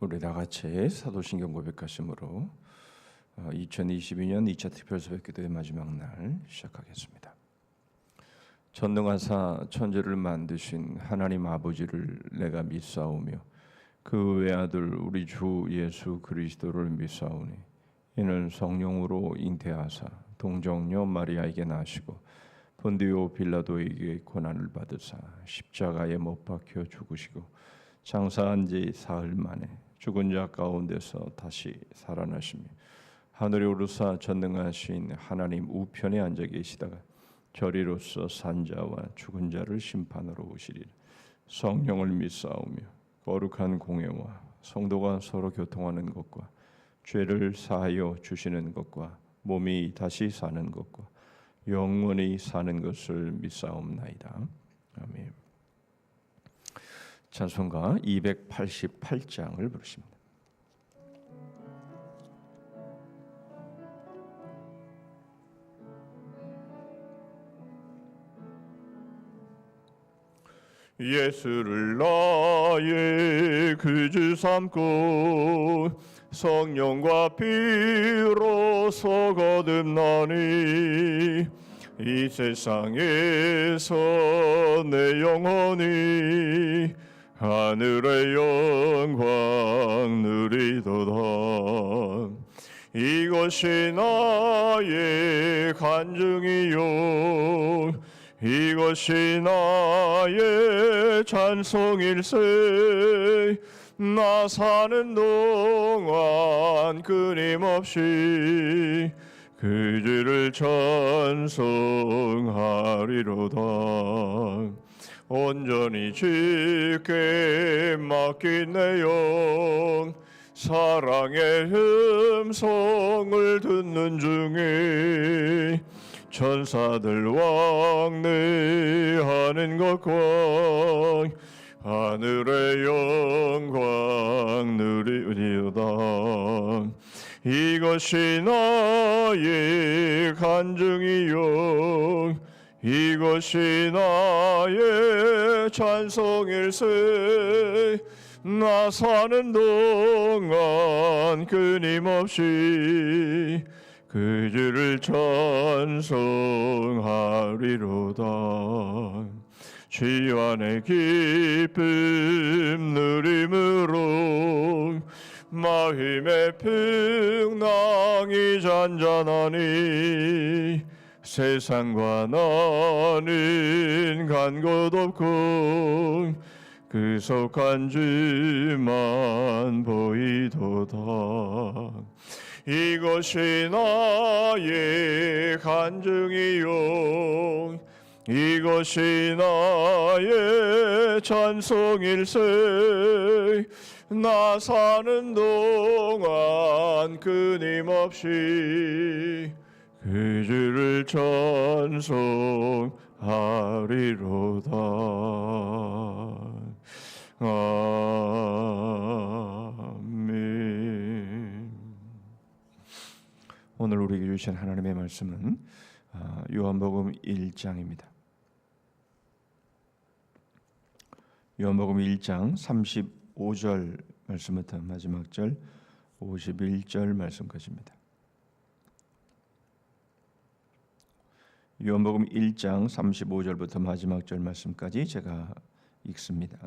우리 다 같이 사도신경 고백하심으로 2022년 2차 특별 새벽기도의 마지막 날 시작하겠습니다. 전능하사 천지를 만드신 하나님 아버지를 내가 믿사오며 그 외아들 우리 주 예수 그리스도를 믿사오니 이는 성령으로 잉태하사 동정녀 마리아에게 나시고 본디오 빌라도에게 고난을 받으사 십자가에 못 박혀 죽으시고 장사한 지 사흘 만에 죽은 자 가운데서 다시 살아나시며 하늘에 오르사 전능하신 하나님 우편에 앉아 계시다가 저리로서 산자와 죽은 자를 심판하러 오시리라. 성령을 믿사오며 거룩한 공예와 성도가 서로 교통하는 것과 죄를 사하여 주시는 것과 몸이 다시 사는 것과 영원히 사는 것을 믿사옵나이다. 아멘. 찬송가 288장을 부르십니다. 예수를 나의 구주 삼고 성령과 피로서 거듭나니 이 세상에서 내 영혼이 하늘의 영광 누리도다. 이것이 나의 간증이요 이것이 나의 찬송일세. 나 사는 동안 끊임없이 그 주를 찬송하리로다. 온전히 주께 맡긴 내 영 사랑의 음성을 듣는 중에 천사들 왕래하는 것과 하늘의 영광 누리리로다. 이것이 나의 간증이요 이것이 나의 찬송일세. 나 사는 동안 끊임없이 그 주를 찬송하리로다. 주 안의 기쁨 누림으로 마음의 풍랑이 잔잔하니 세상과 나는 간 곳 없고 그 속한 주만 보이도다. 이것이 나의 간증이요 이것이 나의 찬송일세. 나 사는 동안 끊임없이 그 주를 찬송하리로다. 아멘. 오늘 우리에게 주신 하나님의 말씀은 요한복음 1장입니다. 요한복음 1장 35절 말씀부터 마지막 절 51절 말씀까지입니다. 요한복음 1장 35절부터 마지막 절 말씀까지 제가 읽습니다.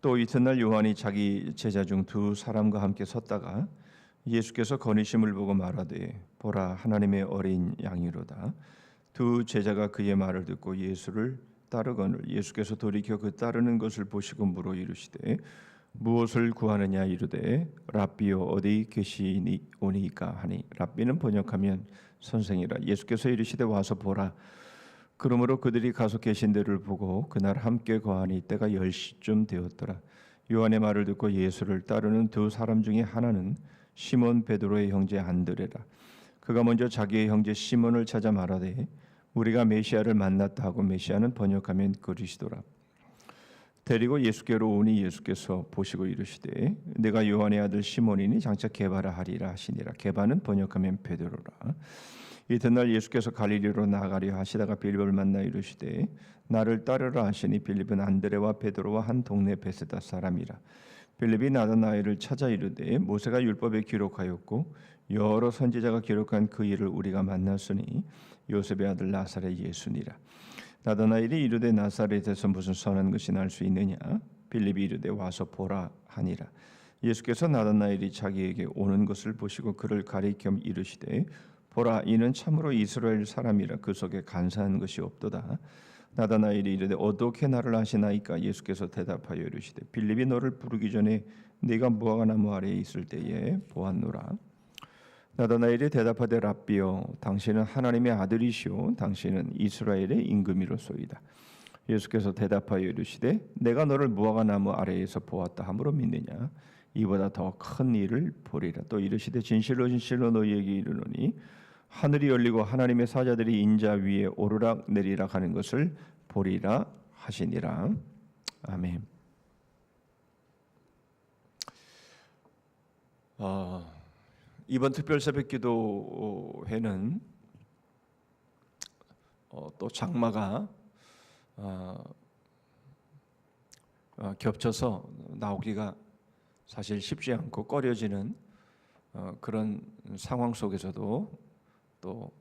또 이튿날 요한이 자기 제자 중 두 사람과 함께 섰다가 예수께서 거니심을 보고 말하되 보라 하나님의 어린 양이로다. 두 제자가 그의 말을 듣고 예수를 따르거늘 예수께서 돌이켜 그 따르는 것을 보시고 물어 이르시되 무엇을 구하느냐 이르되 랍비여 어디 계시오니까 하니 랍비는 번역하면 선생이라. 예수께서 이르시되 와서 보라. 그러므로 그들이 가서 계신 데를 보고 그날 함께 거하니 때가 10시쯤 되었더라. 요한의 말을 듣고 예수를 따르는 두 사람 중에 하나는 시몬 베드로의 형제 안드레라. 그가 먼저 자기의 형제 시몬을 찾아 말하되 우리가 메시아를 만났다 하고 메시아는 번역하면 그리스도라. 데리고 예수께로 오니 예수께서 보시고 이르시되 내가 요한의 아들 시몬이니 장차 게바라 하리라 하시니라. 게바는 번역하면 베드로라. 이튿날 예수께서 갈릴리로 나가려 하시다가 빌립을 만나 이르시되 나를 따르라 하시니 빌립은 안드레와 베드로와 한 동네 베세다 사람이라. 빌립이 나다나엘을 찾아 이르되 모세가 율법에 기록하였고 여러 선지자가 기록한 그 일을 우리가 만났으니 요셉의 아들 나사렛 예수니라. 나다나엘이 이르되 나사렛에서 무슨 선한 것이 날 수 있느냐? 빌립이 이르되 와서 보라 하니라. 예수께서 나다나엘이 자기에게 오는 것을 보시고 그를 가리켜 이르시되 보라, 이는 참으로 이스라엘 사람이라 그 속에 간사한 것이 없도다. 나다나엘이 이르되 어떻게 나를 아시나이까? 예수께서 대답하여 이르시되 빌립이 너를 부르기 전에 네가 무화과나무 아래에 있을 때에 보았노라. 나다나엘이 대답하되 랍비여, 당신은 하나님의 아들이시오 당신은 이스라엘의 임금이로소이다. 예수께서 대답하여 이르시되 내가 너를 무화과나무 아래에서 보았다 함으로 믿느냐? 이보다 더 큰 일을 보리라. 또 이르시되 진실로 진실로 너희에게 이르노니 하늘이 열리고 하나님의 사자들이 인자 위에 오르락 내리락 하는 것을 보리라 하시니라. 아멘. 이번 특별 새벽 기도회는 또 장마가 겹쳐서 나오기가 사실 쉽지 않고 꺼려지는 그런 상황 속에서도 또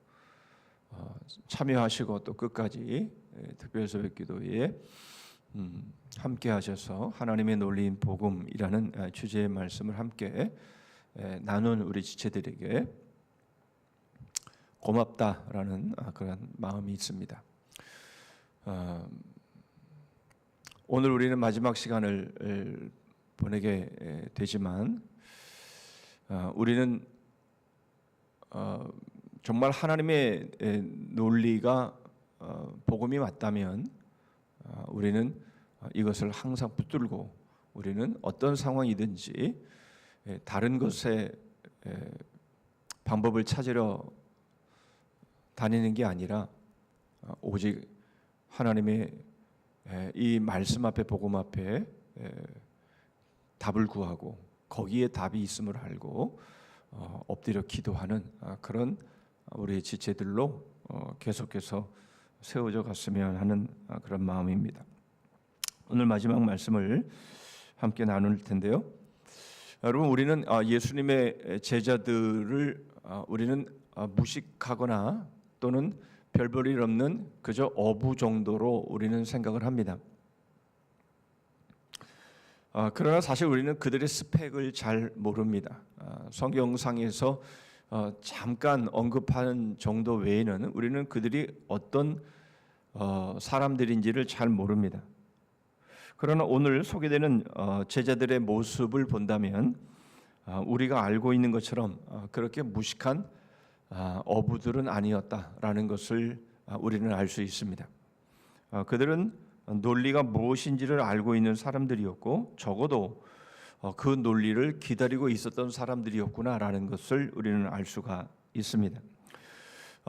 참여하시고 또 끝까지 특별 새벽 기도회에 함께 하셔서 하나님의 놀린 복음이라는 주제의 말씀을 함께 나눈 우리 지체들에게 고맙다라는 그런 마음이 있습니다. 오늘 우리는 마지막 시간을 보내게 되지만 우리는 정말 하나님의 논리가 복음이 맞다면 우리는 이것을 항상 붙들고 우리는 어떤 상황이든지 다른 것에 방법을 찾으려 다니는 게 아니라 오직 하나님의 이 말씀 앞에 복음 앞에 답을 구하고 거기에 답이 있음을 알고 엎드려 기도하는 그런 우리 지체들로 계속해서 세워져 갔으면 하는 그런 마음입니다. 오늘 마지막 말씀을 함께 나눌 텐데요. 여러분, 우리는 예수님의 제자들을 우리는 무식하거나 또는 별 볼 일 없는 그저 어부 정도로 우리는 생각을 합니다. 그러나 사실 우리는 그들의 스펙을 잘 모릅니다. 성경상에서 잠깐 언급하는 정도 외에는 우리는 그들이 어떤 사람들인지를 잘 모릅니다. 그러나 오늘 소개되는 제자들의 모습을 본다면 우리가 알고 있는 것처럼 그렇게 무식한 어부들은 아니었다라는 것을 우리는 알 수 있습니다. 그들은 논리가 무엇인지를 알고 있는 사람들이었고 적어도 그 논리를 기다리고 있었던 사람들이었구나라는 것을 우리는 알 수가 있습니다.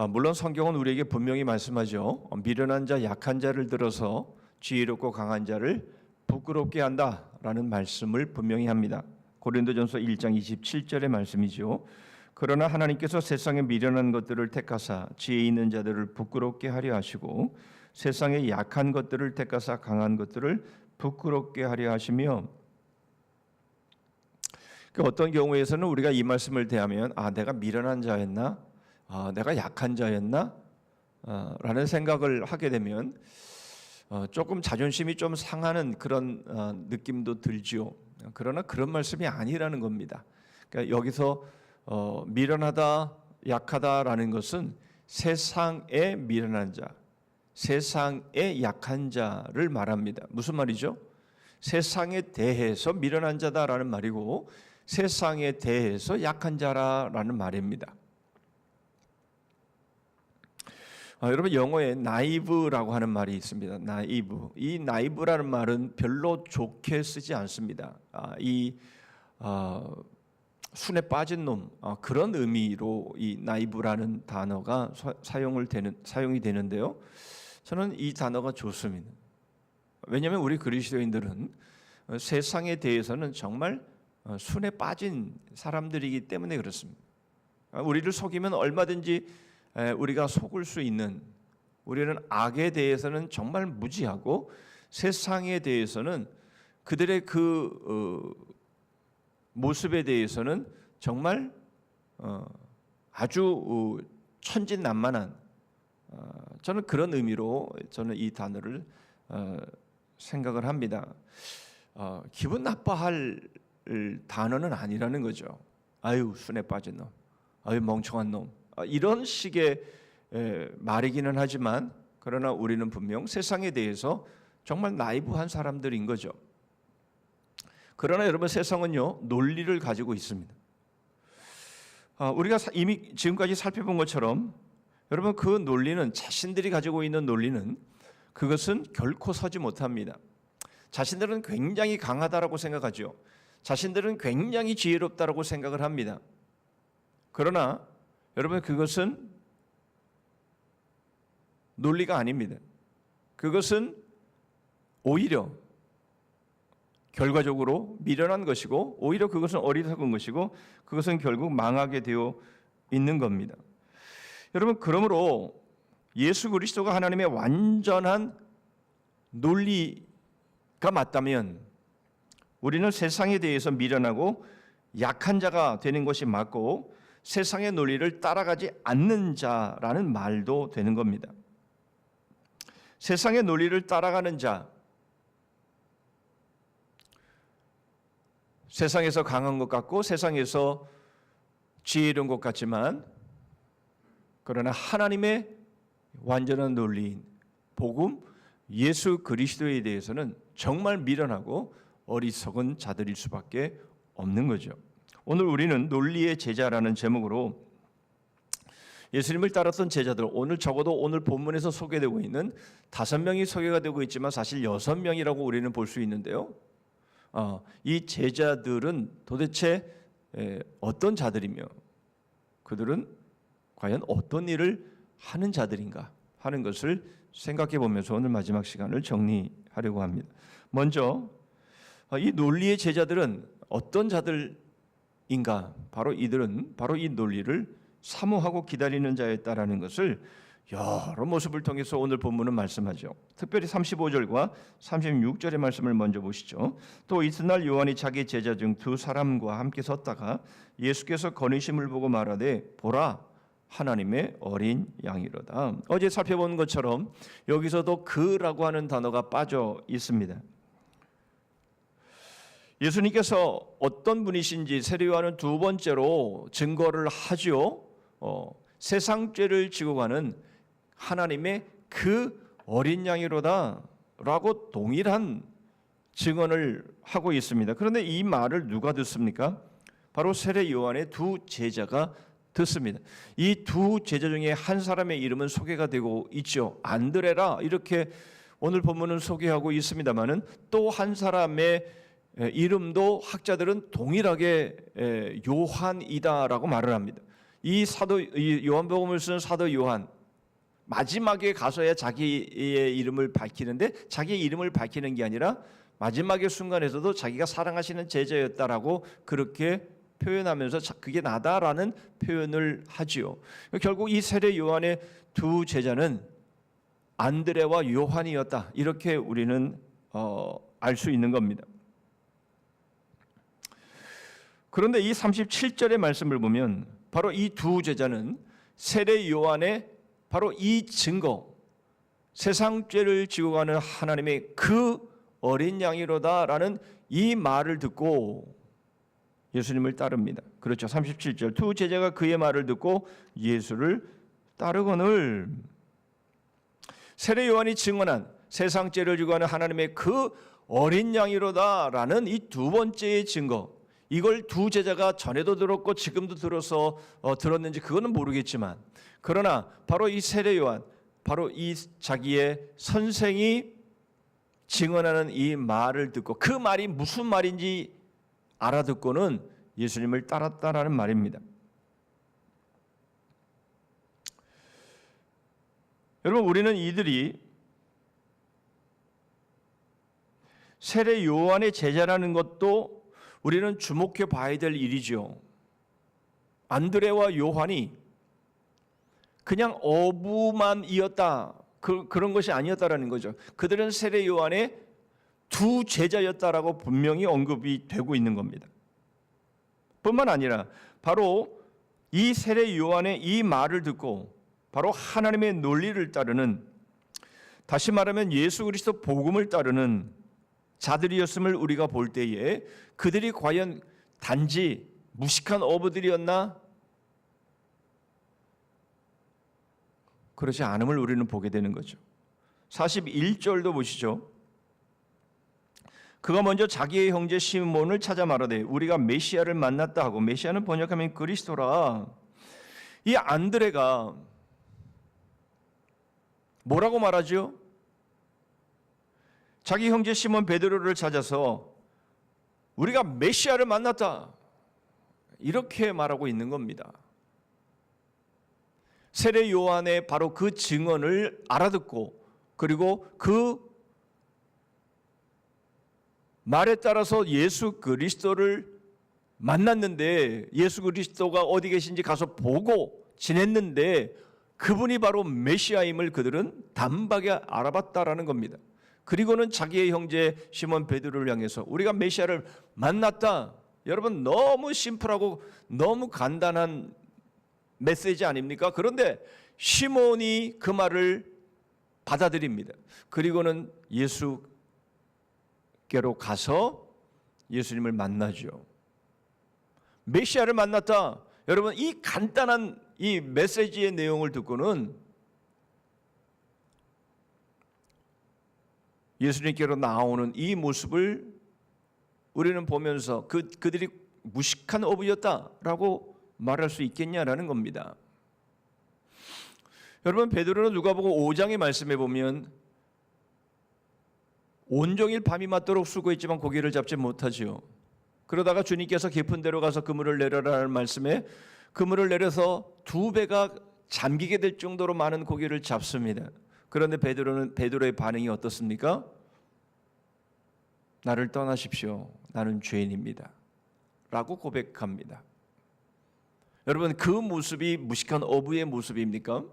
물론 성경은 우리에게 분명히 말씀하죠. 미련한 자, 약한 자를 들어서 지혜롭고 강한 자를 부끄럽게 한다라는 말씀을 분명히 합니다. 고린도전서 1장 27절의 말씀이죠. 그러나 하나님께서 세상의 미련한 것들을 택하사 지혜 있는 자들을 부끄럽게 하려 하시고 세상의 약한 것들을 택하사 강한 것들을 부끄럽게 하려 하시며, 어떤 경우에서는 우리가 이 말씀을 대하면 내가 미련한 자였나? 내가 약한 자였나? 라는 생각을 하게 되면 조금 자존심이 좀 상하는 그런 느낌도 들지요. 그러나 그런 말씀이 아니라는 겁니다. 그러니까 여기서 미련하다, 약하다라는 것은 세상의 미련한 자, 세상의 약한 자를 말합니다. 무슨 말이죠? 세상에 대해서 미련한 자다라는 말이고 세상에 대해서 약한 자라는 말입니다. 여러분, 영어에 naive라고 하는 말이 있습니다. naive. 이 naive라는 말은 별로 좋게 쓰지 않습니다. 순에 빠진 놈, 그런 의미로 이 naive라는 단어가 사용이 되는데요. 저는 이 단어가 좋습니다. 왜냐하면 우리 그리스도인들은 세상에 대해서는 정말 순에 빠진 사람들이기 때문에 그렇습니다. 우리를 속이면 얼마든지 우리가 속을 수 있는, 우리는 악에 대해서는 정말 무지하고 세상에 대해서는 그들의 그 모습에 대해서는 정말 아주 천진난만한, 저는 그런 의미로 저는 이 단어를 생각을 합니다. 기분 나빠할 단어는 아니라는 거죠. 아유 순에 빠진 놈, 아유 멍청한 놈, 이런 식의 말이기는 하지만 그러나 우리는 분명 세상에 대해서 정말 나이브한 사람들인 거죠. 그러나 여러분, 세상은요 논리를 가지고 있습니다. 우리가 이미 지금까지 살펴본 것처럼 여러분, 그 논리는, 자신들이 가지고 있는 논리는 그것은 결코 서지 못합니다. 자신들은 굉장히 강하다라고 생각하죠. 자신들은 굉장히 지혜롭다라고 생각을 합니다. 그러나 여러분, 그것은 논리가 아닙니다. 그것은 오히려 결과적으로 미련한 것이고, 오히려 그것은 어리석은 것이고, 그것은 결국 망하게 되어 있는 겁니다. 여러분, 그러므로 예수 그리스도가 하나님의 완전한 논리가 맞다면 우리는 세상에 대해서 미련하고 약한 자가 되는 것이 맞고, 세상의 논리를 따라가지 않는 자라는 말도 되는 겁니다. 세상의 논리를 따라가는 자, 세상에서 강한 것 같고 세상에서 지혜로운 것 같지만, 그러나 하나님의 완전한 논리인 복음 예수 그리스도에 대해서는 정말 미련하고 어리석은 자들일 수밖에 없는 거죠. 오늘 우리는 논리의 제자라는 제목으로 예수님을 따랐던 제자들, 오늘 적어도 오늘 본문에서 소개되고 있는 5명이 소개가 되고 있지만 사실 6명이라고 우리는 볼 수 있는데요. 이 제자들은 도대체 어떤 자들이며 그들은 과연 어떤 일을 하는 자들인가 하는 것을 생각해 보면서 오늘 마지막 시간을 정리하려고 합니다. 먼저 이 논리의 제자들은 어떤 자들인가? 바로 이들은 바로 이 논리를 사모하고 기다리는 자였다라는 것을 여러 모습을 통해서 오늘 본문은 말씀하죠. 특별히 35절과 36절의 말씀을 먼저 보시죠. 또 이튿날 요한이 자기 제자 중 2사람과 함께 섰다가 예수께서 거니심을 보고 말하되 보라, 하나님의 어린 양이로다. 어제 살펴본 것처럼 여기서도 그라고 하는 단어가 빠져 있습니다. 예수님께서 어떤 분이신지 세례요한은 2번째로 증거를 하죠. 세상 죄를 지고 가는 하나님의 그 어린 양이로다 라고 동일한 증언을 하고 있습니다. 그런데 이 말을 누가 듣습니까? 바로 세례 요한의 2 제자가 듣습니다. 이 2 제자 중에 한 사람의 이름은 소개가 되고 있죠. 안드레라, 이렇게 오늘 본문은 소개하고 있습니다만은 또 한 사람의 이름도 학자들은 동일하게 요한이다라고 말을 합니다. 이 요한복음을 쓴 사도 요한, 마지막에 가서야 자기의 이름을 밝히는데, 자기의 이름을 밝히는 게 아니라 마지막의 순간에서도 자기가 사랑하시는 제자였다라고 그렇게 표현하면서 그게 나다라는 표현을 하지요. 결국 이 세례 요한의 2 제자는 안드레와 요한이었다, 이렇게 우리는 알 수 있는 겁니다. 그런데 이 37절의 말씀을 보면 바로 이 2 제자는 세례 요한의 바로 이 증거, 세상 죄를 지고 가는 하나님의 그 어린 양이로다라는 이 말을 듣고 예수님을 따릅니다. 그렇죠. 37절 2 제자가 그의 말을 듣고 예수를 따르거늘. 세례 요한이 증언한 세상 죄를 지고 가는 하나님의 그 어린 양이로다라는 이 2번째의 증거, 이걸 2 제자가 전에도 들었고 지금도 들어서 들었는지 그거는 모르겠지만, 그러나 바로 이 세례 요한, 바로 이 자기의 선생이 증언하는 이 말을 듣고 그 말이 무슨 말인지 알아듣고는 예수님을 따랐다라는 말입니다. 여러분, 우리는 이들이 세례 요한의 제자라는 것도 우리는 주목해 봐야 될 일이죠. 안드레와 요한이 그냥 어부만이었다, 그런 것이 아니었다라는 거죠. 그들은 세례 요한의 두 제자였다라고 분명히 언급이 되고 있는 겁니다. 뿐만 아니라 바로 이 세례 요한의 이 말을 듣고 바로 하나님의 논리를 따르는, 다시 말하면 예수 그리스도 복음을 따르는 자들이었음을 우리가 볼 때에 그들이 과연 단지 무식한 어부들이었나? 그렇지 않음을 우리는 보게 되는 거죠. 41절도 보시죠. 그가 먼저 자기의 형제 시몬을 찾아 말하되 우리가 메시아를 만났다 하고, 메시아는 번역하면 그리스도라. 이 안드레가 뭐라고 말하죠? 자기 형제 시몬 베드로를 찾아서 우리가 메시아를 만났다, 이렇게 말하고 있는 겁니다. 세례 요한의 바로 그 증언을 알아듣고, 그리고 그 말에 따라서 예수 그리스도를 만났는데, 예수 그리스도가 어디 계신지 가서 보고 지냈는데 그분이 바로 메시아임을 그들은 단박에 알아봤다라는 겁니다. 그리고는 자기의 형제 시몬 베드로를 향해서 우리가 메시아를 만났다. 여러분, 너무 심플하고 너무 간단한 메시지 아닙니까? 그런데 시몬이 그 말을 받아들입니다. 그리고는 예수께로 가서 예수님을 만나죠. 메시아를 만났다. 여러분, 이 간단한 이 메시지의 내용을 듣고는 예수님께로 나오는 이 모습을 우리는 보면서 그들이 무식한 어부였다라고 말할 수 있겠냐라는 겁니다. 여러분, 베드로는 누가복음 5장의 말씀에 보면 온종일 밤이 맞도록 수고했지만 고기를 잡지 못하지요. 그러다가 주님께서 깊은 데로 가서 그물을 내려라는 말씀에 그물을 내려서 2배가 잠기게 될 정도로 많은 고기를 잡습니다. 그런데 베드로의 반응이 어떻습니까? 나를 떠나십시오. 나는 죄인입니다. 라고 고백합니다. 여러분, 그 모습이 무식한 어부의 모습입니까?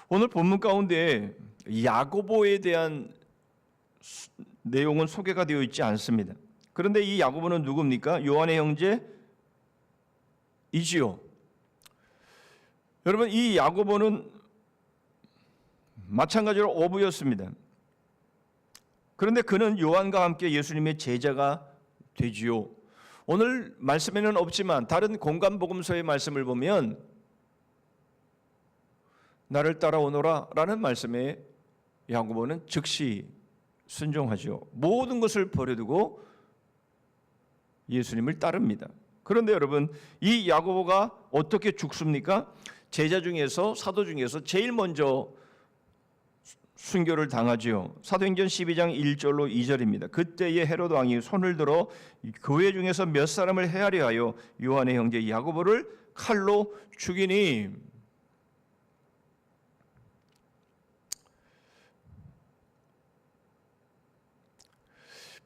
오늘 본문 가운데 야고보에 대한 내용은 소개가 되어 있지 않습니다. 그런데 이 야고보는 누굽니까? 요한의 형제이지요. 여러분, 이 야고보는 마찬가지로 어부였습니다. 그런데 그는 요한과 함께 예수님의 제자가 되지요. 오늘 말씀에는 없지만 다른 공간복음서의 말씀을 보면 나를 따라오너라 라는 말씀에 야고보는 즉시 순종하죠. 모든 것을 버려두고 예수님을 따릅니다. 그런데 여러분, 이 야고보가 어떻게 죽습니까? 제자 중에서, 사도 중에서 제일 먼저 순교를 당하지요. 사도행전 12장 1절로 2절입니다. 그때에 헤롯 왕이 손을 들어 교회 중에서 몇 사람을 헤아려 하여 요한의 형제 야고보를 칼로 죽이니,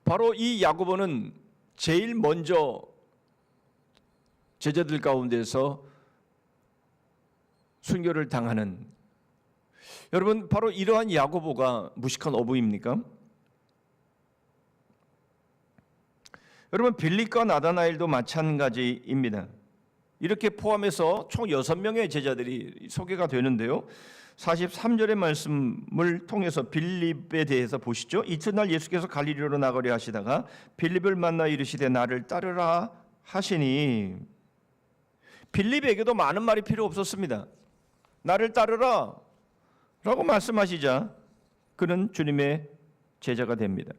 바로 이 야고보는 제일 먼저 제자들 가운데서 순교를 당하는, 여러분, 바로 이러한 야고보가 무식한 어부입니까? 여러분, 빌립과 나다나엘도 마찬가지입니다. 이렇게 포함해서 총 6명의 제자들이 소개가 되는데요. 43절의 말씀을 통해서 빌립에 대해서 보시죠. 이튿날 예수께서 갈릴리로 나가려 하시다가 빌립을 만나 이르시되 나를 따르라 하시니, 빌립에게도 많은 말이 필요 없었습니다. 나를 따르라 라고 말씀하시자 그는 주님의 제자가 됩니다.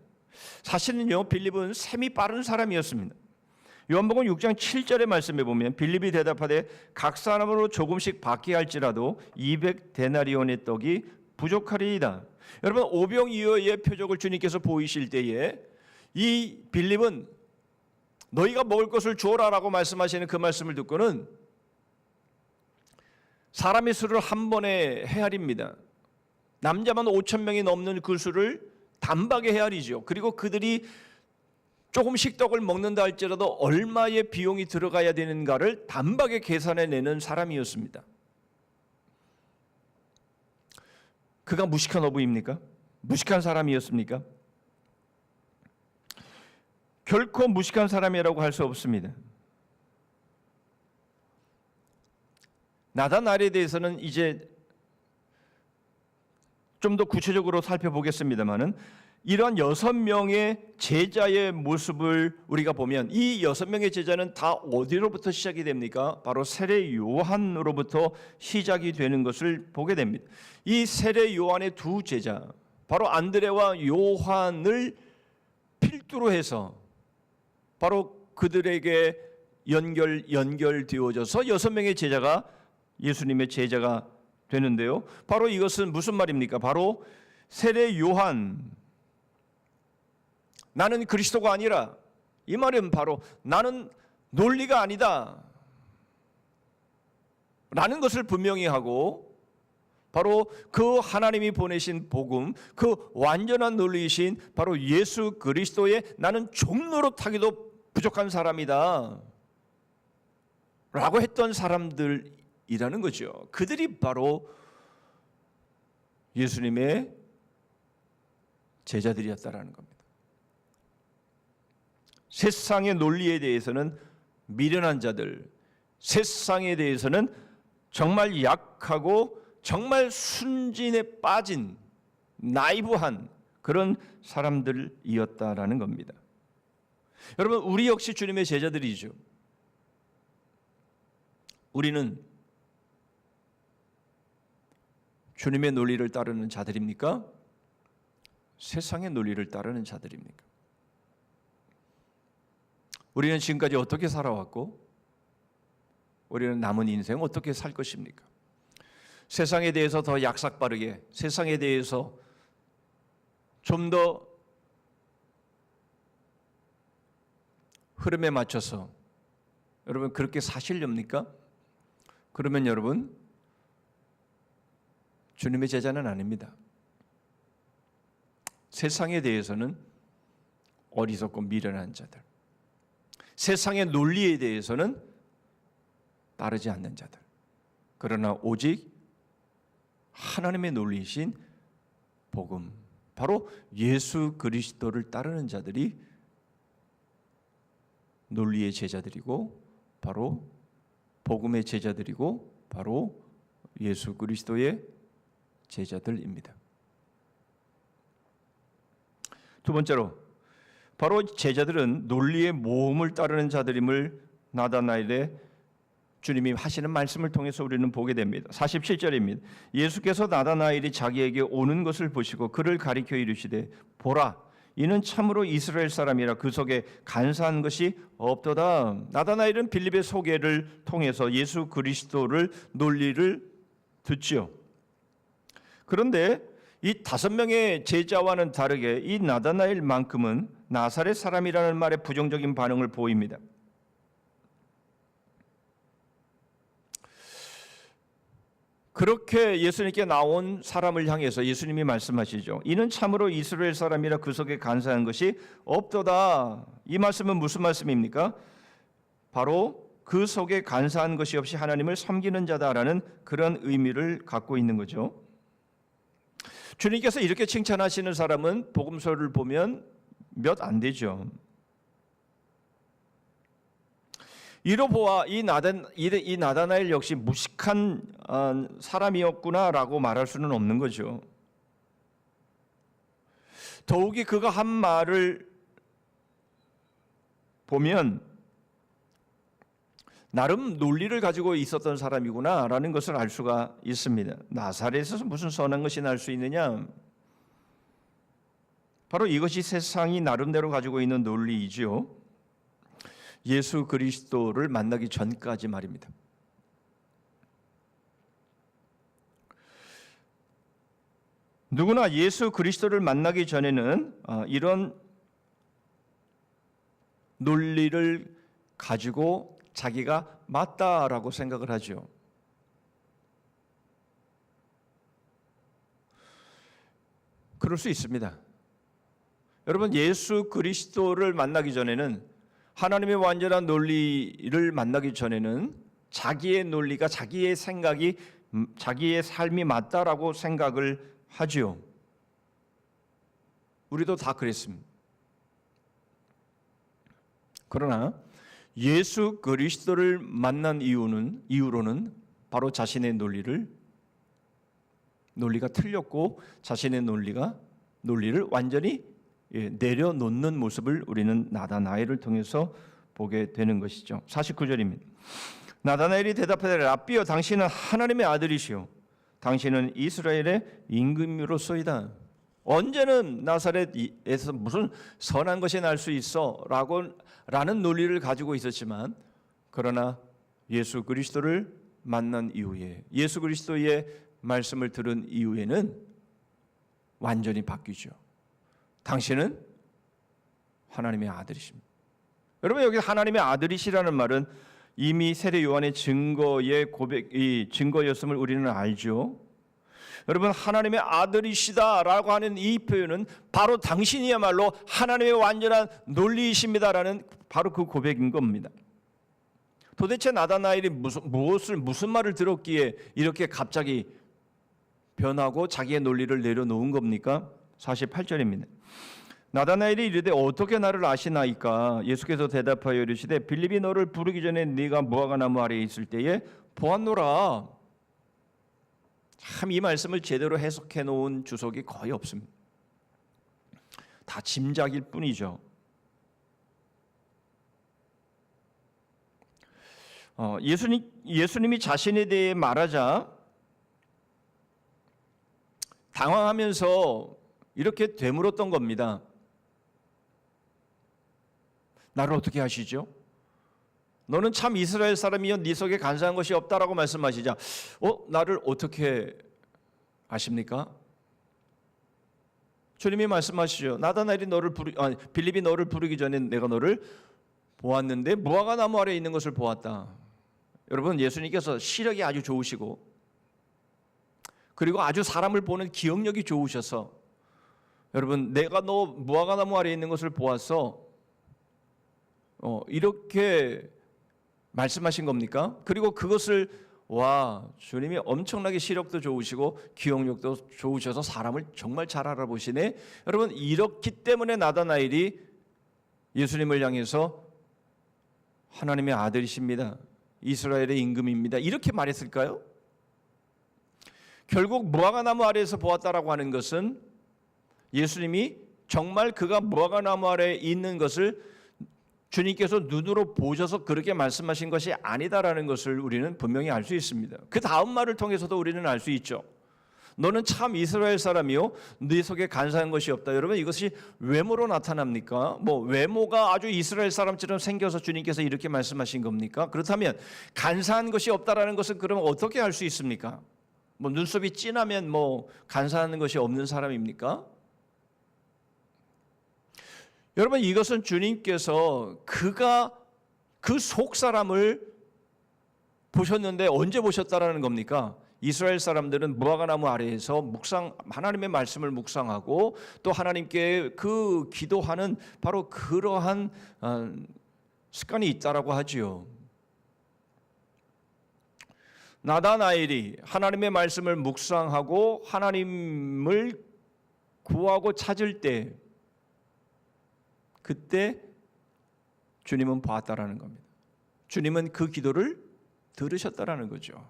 사실은요, 빌립은 셈이 빠른 사람이었습니다. 요한복음 6장 7절의 말씀에 보면 빌립이 대답하되 각 사람으로 조금씩 받게 할지라도 200데나리온의 떡이 부족하리이다. 여러분, 오병이어의 표적을 주님께서 보이실 때에 이 빌립은 너희가 먹을 것을 주어라라고 말씀하시는 그 말씀을 듣고는 사람의 수를 한 번에 헤아립니다. 남자만 5,000명이 넘는 그 수를 단박에 헤아리죠. 그리고 그들이 조금씩 떡을 먹는다 할지라도 얼마의 비용이 들어가야 되는가를 단박에 계산해내는 사람이었습니다. 그가 무식한 어부입니까? 무식한 사람이었습니까? 결코 무식한 사람이라고 할 수 없습니다. 나다나엘에 대해서는 이제 좀 더 구체적으로 살펴보겠습니다만은 이런 6명의 제자의 모습을 우리가 보면 이 6명의 제자는 다 어디로부터 시작이 됩니까? 바로 세례 요한으로부터 시작이 되는 것을 보게 됩니다. 이 세례 요한의 두 제자, 바로 안드레와 요한을 필두로 해서 바로 그들에게 연결되어져서 6명의 제자가 예수님의 제자가 되는데요. 바로 이것은 무슨 말입니까? 바로 세례 요한, 나는 그리스도가 아니라, 이 말은 바로 나는 논리가 아니다 라는 것을 분명히 하고, 바로 그 하나님이 보내신 복음, 그 완전한 논리이신 바로 예수 그리스도의 나는 종로로 타기도 부족한 사람이다 라고 했던 사람들이라는 거죠. 그들이 바로 예수님의 제자들이었다라는 겁니다. 세상의 논리에 대해서는 미련한 자들, 세상에 대해서는 정말 약하고 정말 순진에 빠진 나이브한 그런 사람들이었다라는 겁니다. 여러분, 우리 역시 주님의 제자들이죠. 우리는 주님의 논리를 따르는 자들입니까? 세상의 논리를 따르는 자들입니까? 우리는 지금까지 어떻게 살아왔고 우리는 남은 인생 어떻게 살 것입니까? 세상에 대해서 더 약삭빠르게, 세상에 대해서 좀 더 흐름에 맞춰서 여러분 그렇게 사시렵니까? 그러면 여러분 주님의 제자는 아닙니다. 세상에 대해서는 어리석고 미련한 자들, 세상의 논리에 대해서는 따르지 않는 자들, 그러나 오직 하나님의 논리이신 복음, 바로 예수 그리스도를 따르는 자들이 논리의 제자들이고 바로 복음의 제자들이고 바로 예수 그리스도의 제자들입니다. 두 번째로 바로 제자들은 논리의 모험을 따르는 자들임을 나다나엘의 주님이 하시는 말씀을 통해서 우리는 보게 됩니다. 47절입니다. 예수께서 나다나엘이 자기에게 오는 것을 보시고 그를 가리켜 이르시되 보라, 이는 참으로 이스라엘 사람이라 그 속에 간사한 것이 없도다. 나다나엘은 빌립의 소개를 통해서 예수 그리스도를 논리를 듣지요. 그런데 이 5명의 제자와는 다르게 이 나다나엘만큼은 나사렛 사람이라는 말에 부정적인 반응을 보입니다. 그렇게 예수님께 나온 사람을 향해서 예수님이 말씀하시죠. 이는 참으로 이스라엘 사람이라 그 속에 간사한 것이 없도다. 이 말씀은 무슨 말씀입니까? 바로 그 속에 간사한 것이 없이 하나님을 섬기는 자다라는 그런 의미를 갖고 있는 거죠. 주님께서 이렇게 칭찬하시는 사람은 복음서를 보면 몇 안 되죠. 이로 보아 이 나다나엘 역시 무식한 사람이었구나라고 말할 수는 없는 거죠. 더욱이 그가 한 말을 보면 나름 논리를 가지고 있었던 사람이구나라는 것을 알 수가 있습니다. 나사렛에서 무슨 선한 것이 날 수 있느냐? 바로 이것이 세상이 나름대로 가지고 있는 논리이지요. 예수 그리스도를 만나기 전까지 말입니다. 누구나 예수 그리스도를 만나기 전에는 이런 논리를 가지고 자기가 맞다라고 생각을 하죠. 그럴 수 있습니다. 여러분, 예수 그리스도를 만나기 전에는, 하나님의 완전한 논리를 만나기 전에는 자기의 논리가, 자기의 생각이, 자기의 삶이 맞다라고 생각을 하지요. 우리도 다 그랬습니다. 그러나 예수 그리스도를 만난 이후로는 바로 자신의 논리가 틀렸고 자신의 논리를 완전히 내려놓는 모습을 우리는 나다나엘을 통해서 보게 되는 것이죠. 49절입니다. 나다나엘이 대답하되 랍비여, 당신은 하나님의 아들이시오, 당신은 이스라엘의 임금이로소이다. 언제는 나사렛에서 무슨 선한 것이 날 수 있어 라는 논리를 가지고 있었지만, 그러나 예수 그리스도를 만난 이후에, 예수 그리스도의 말씀을 들은 이후에는 완전히 바뀌죠. 당신은 하나님의 아들이십니다. 여러분, 여기 하나님의 아들이시라는 말은 이미 세례 요한의 증거였음을 우리는 알죠. 여러분, 하나님의 아들이시다라고 하는 이 표현은 바로 당신이야말로 하나님의 완전한 논리이십니다라는 바로 그 고백인 겁니다. 도대체 나다나엘이 무슨 말을 들었기에 이렇게 갑자기 변하고 자기의 논리를 내려놓은 겁니까? 48절입니다. 나다나엘이 이르되 어떻게 나를 아시나이까? 예수께서 대답하여 이르시되 빌립이 너를 부르기 전에 네가 무화과나무 아래에 있을 때에 보았노라. 참, 이 말씀을 제대로 해석해 놓은 주석이 거의 없습니다. 다 짐작일 뿐이죠. 예수님이 자신에 대해 말하자 당황하면서 이렇게 되물었던 겁니다. 나를 어떻게 아시죠? 너는 참 이스라엘 사람이여 네 속에 간사한 것이 없다라고 말씀하시자, 나를 어떻게 아십니까? 주님이 말씀하시죠. 나다나엘이 빌립이 너를 부르기 전에 내가 너를 보았는데 무화과나무 아래에 있는 것을 보았다. 여러분, 예수님께서 시력이 아주 좋으시고 그리고 아주 사람을 보는 기억력이 좋으셔서, 여러분, 내가 너 무화과나무 아래에 있는 것을 보았어, 이렇게 말씀하신 겁니까? 그리고 그것을 주님이 엄청나게 시력도 좋으시고 기억력도 좋으셔서 사람을 정말 잘 알아보시네. 여러분, 이렇기 때문에 나다나엘이 예수님을 향해서 하나님의 아들이십니다, 이스라엘의 임금입니다, 이렇게 말했을까요? 결국 무화과나무 아래에서 보았다라고 하는 것은 예수님이 정말 그가 무화과나무 아래에 있는 것을 주님께서 눈으로 보셔서 그렇게 말씀하신 것이 아니다라는 것을 우리는 분명히 알 수 있습니다. 그 다음 말을 통해서도 우리는 알 수 있죠. 너는 참 이스라엘 사람이요 네 속에 간사한 것이 없다. 여러분, 이것이 외모로 나타납니까? 외모가 아주 이스라엘 사람처럼 생겨서 주님께서 이렇게 말씀하신 겁니까? 그렇다면 간사한 것이 없다라는 것은 그러면 어떻게 알 수 있습니까? 눈썹이 진하면 간사한 것이 없는 사람입니까? 여러분, 이것은 주님께서 그가 그 속 사람을 보셨는데 언제 보셨다라는 겁니까? 이스라엘 사람들은 무화과나무 아래에서 하나님의 말씀을 묵상하고 또 하나님께 그 기도하는 바로 그러한 습관이 있다라고 하지요. 나다나엘이 하나님의 말씀을 묵상하고 하나님을 구하고 찾을 때, 그때 주님은 보았다라는 겁니다. 주님은 그 기도를 들으셨다라는 거죠.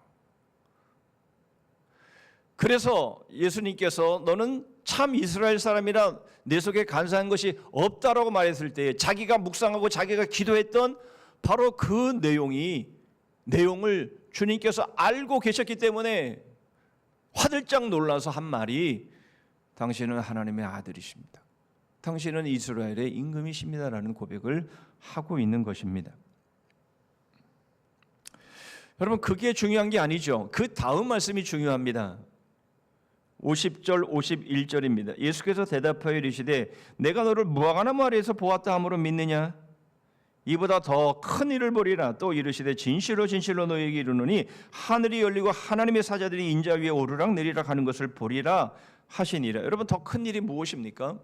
그래서 예수님께서 너는 참 이스라엘 사람이라 내 속에 간사한 것이 없다라고 말했을 때, 자기가 묵상하고 자기가 기도했던 바로 그 내용을 주님께서 알고 계셨기 때문에 화들짝 놀라서 한 말이 당신은 하나님의 아들이십니다, 당신은 이스라엘의 임금이십니다라는 고백을 하고 있는 것입니다. 여러분, 그게 중요한 게 아니죠. 그 다음 말씀이 중요합니다. 50절 51절입니다. 예수께서 대답하여 이르시되 내가 너를 무화과나무 아래에서 보았다 함으로 믿느냐? 이보다 더 큰 일을 보리라. 또 이르시되 진실로 진실로 너희에게 이르노니 하늘이 열리고 하나님의 사자들이 인자 위에 오르락 내리락 하는 것을 보리라 하시니라. 여러분, 더 큰 일이 무엇입니까?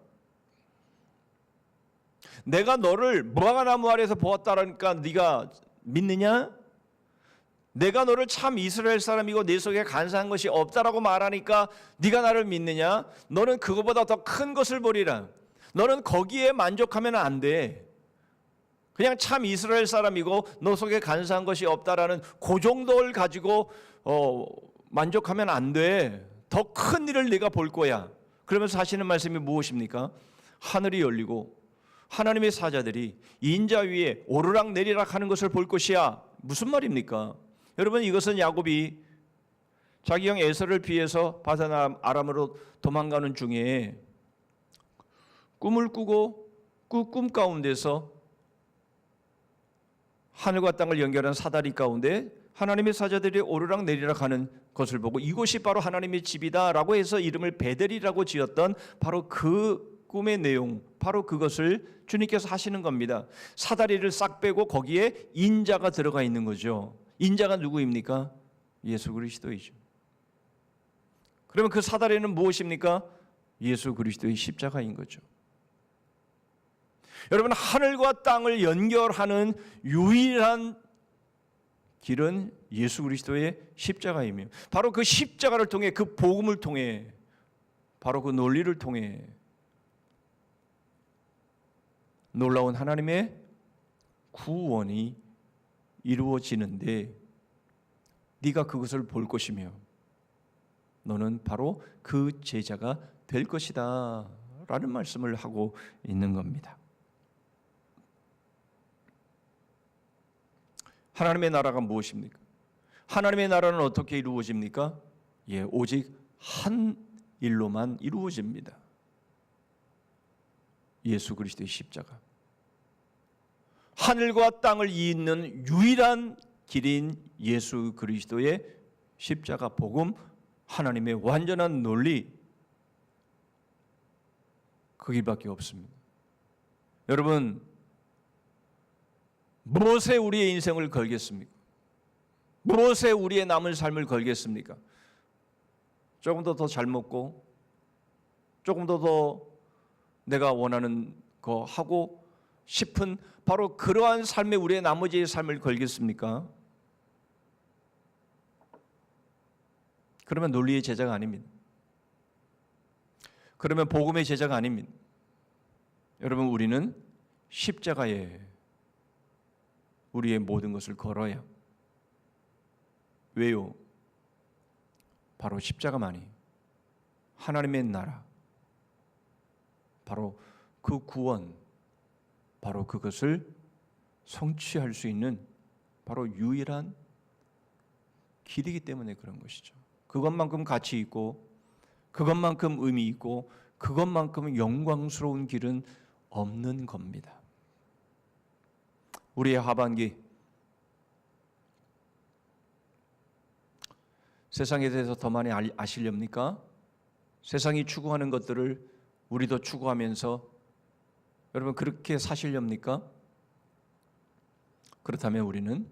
내가 너를 무화과나무 아래에서 보았다라니까 네가 믿느냐? 내가 너를 참 이스라엘 사람이고 네 속에 간사한 것이 없다라고 말하니까 네가 나를 믿느냐? 너는 그거보다 더 큰 것을 보리라. 너는 거기에 만족하면 안 돼. 그냥 참 이스라엘 사람이고 너 속에 간사한 것이 없다라는 그 정도를 가지고 만족하면 안 돼. 더 큰 일을 네가 볼 거야. 그러면서 하시는 말씀이 무엇입니까? 하늘이 열리고 하나님의 사자들이 인자 위에 오르락 내리락 하는 것을 볼 것이야. 무슨 말입니까? 여러분, 이것은 야곱이 자기 형 에서를 피해서 바산 아람으로 도망가는 중에 꿈을 꾸고 그 꿈 가운데서 하늘과 땅을 연결한 사다리 가운데 하나님의 사자들이 오르락 내리락 하는 것을 보고 이곳이 바로 하나님의 집이다라고 해서 이름을 베델이라고 지었던 바로 그 꿈의 내용, 바로 그것을 주님께서 하시는 겁니다. 사다리를 싹 빼고 거기에 인자가 들어가 있는 거죠. 인자가 누구입니까? 예수 그리스도이죠. 그러면 그 사다리는 무엇입니까? 예수 그리스도의 십자가인 거죠. 여러분, 하늘과 땅을 연결하는 유일한 길은 예수 그리스도의 십자가이며 바로 그 십자가를 통해, 그 복음을 통해, 바로 그 논리를 통해 놀라운 하나님의 구원이 이루어지는데 네가 그것을 볼 것이며 너는 바로 그 제자가 될 것이다 라는 말씀을 하고 있는 겁니다. 하나님의 나라가 무엇입니까? 하나님의 나라는 어떻게 이루어집니까? 오직 한 일로만 이루어집니다. 예수 그리스도의 십자가. 하늘과 땅을 잇는 유일한 길인 예수 그리스도의 십자가 복음, 하나님의 완전한 논리, 그 길밖에 없습니다. 여러분, 무엇에 우리의 인생을 걸겠습니까? 무엇에 우리의 남은 삶을 걸겠습니까? 조금 더 잘 먹고 조금 더 내가 원하는 거 하고 싶은 바로 그러한 삶에 우리의 나머지의 삶을 걸겠습니까? 그러면 논리의 제자가 아닙니다. 그러면 복음의 제자가 아닙니다. 여러분, 우리는 십자가에 우리의 모든 것을 걸어야. 왜요? 바로 십자가만이 하나님의 나라, 바로 그 구원, 바로 그것을 성취할 수 있는 바로 유일한 길이기 때문에 그런 것이죠. 그것만큼 가치 있고 그것만큼 의미 있고 그것만큼 영광스러운 길은 없는 겁니다. 우리의 하반기, 세상에 대해서 더 많이 아시렵니까? 세상이 추구하는 것들을 우리도 추구하면서 여러분 그렇게 사시렵니까? 그렇다면 우리는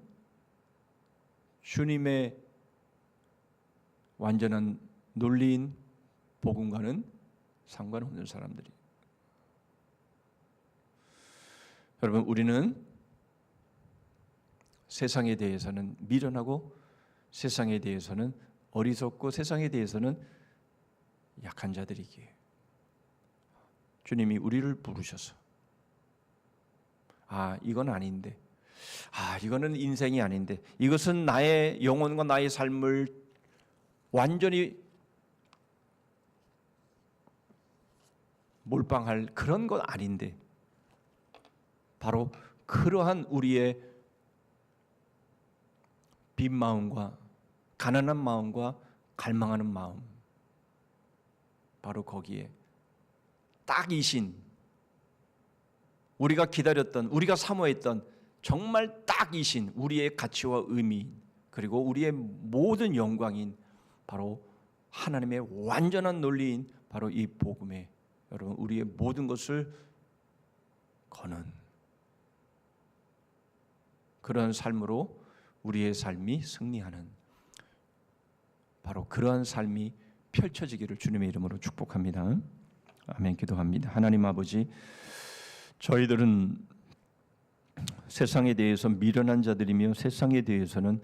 주님의 완전한 논리인 복음과는 상관없는 사람들이. 여러분, 우리는 세상에 대해서는 미련하고 세상에 대해서는 어리석고 세상에 대해서는 약한 자들이기에 주님이 우리를 부르셔서 이건 아닌데, 이거는 인생이 아닌데, 이것은 나의 영혼과 나의 삶을 완전히 몰빵할 그런 건 아닌데, 바로 그러한 우리의 빈 마음과 가난한 마음과 갈망하는 마음, 바로 거기에 딱이신, 우리가 기다렸던, 우리가 사모했던 정말 딱이신 우리의 가치와 의미, 그리고 우리의 모든 영광인 바로 하나님의 완전한 논리인 바로 이 복음에 여러분 우리의 모든 것을 거는 그런 삶으로 우리의 삶이 승리하는 바로 그러한 삶이 펼쳐지기를 주님의 이름으로 축복합니다. 아멘. 기도합니다. 하나님 아버지, 저희들은 세상에 대해서 미련한 자들이며 세상에 대해서는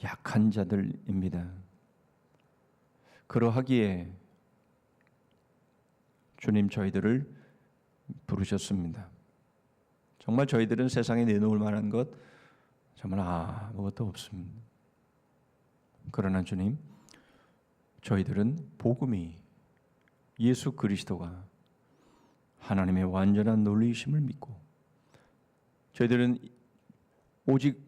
약한 자들입니다. 그러하기에 주님 저희들을 부르셨습니다. 정말 저희들은 세상에 내놓을 만한 것 정말 아무것도 없습니다. 그러나 주님, 저희들은 복음이 예수 그리스도가 하나님의 완전한 논리이심을 믿고 저희들은 오직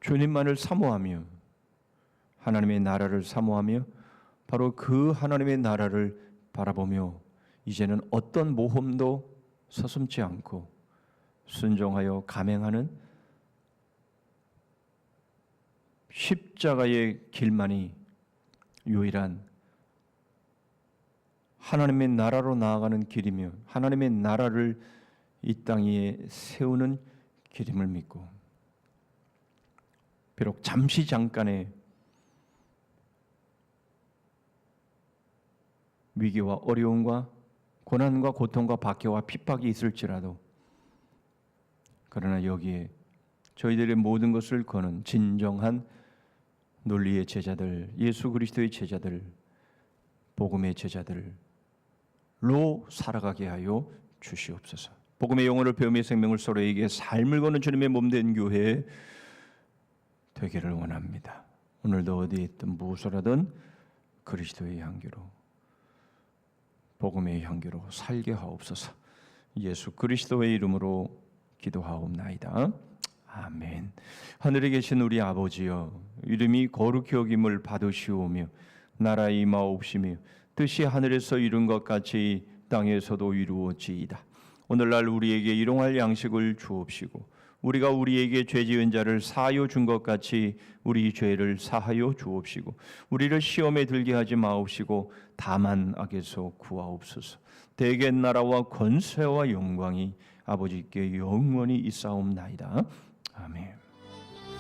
주님만을 사모하며 하나님의 나라를 사모하며 바로 그 하나님의 나라를 바라보며 이제는 어떤 모험도 서슴지 않고 순종하여 감행하는 십자가의 길만이 유일한 하나님의 나라로 나아가는 길이며 하나님의 나라를 이 땅 위에 세우는 길임을 믿고 비록 잠시 잠깐의 위기와 어려움과 고난과 고통과 박해와 핍박이 있을지라도 그러나 여기에 저희들의 모든 것을 거는 진정한 논리의 제자들, 예수 그리스도의 제자들, 복음의 제자들로 살아가게 하여 주시옵소서. 복음의 영혼을 배우며 생명을 서로에게 삶을 거는 주님의 몸된 교회 되기를 원합니다. 오늘도 어디에 있든 무엇을 하든 그리스도의 향기로 복음의 향기로 살게 하옵소서. 예수 그리스도의 이름으로 기도하옵나이다. 아멘. 하늘에 계신 우리 아버지여, 이름이 거룩히 여김을 받으시오며 나라 임하옵시며 뜻이 하늘에서 이룬 것 같이 땅에서도 이루어지이다. 오늘날 우리에게 일용할 양식을 주옵시고 우리가 우리에게 죄 지은 자를 사하여 준 것 같이 우리 죄를 사하여 주옵시고 우리를 시험에 들게 하지 마옵시고 다만 악에서 구하옵소서. 대개 나라와 권세와 영광이 아버지께 영원히 있사옵나이다. 아멘.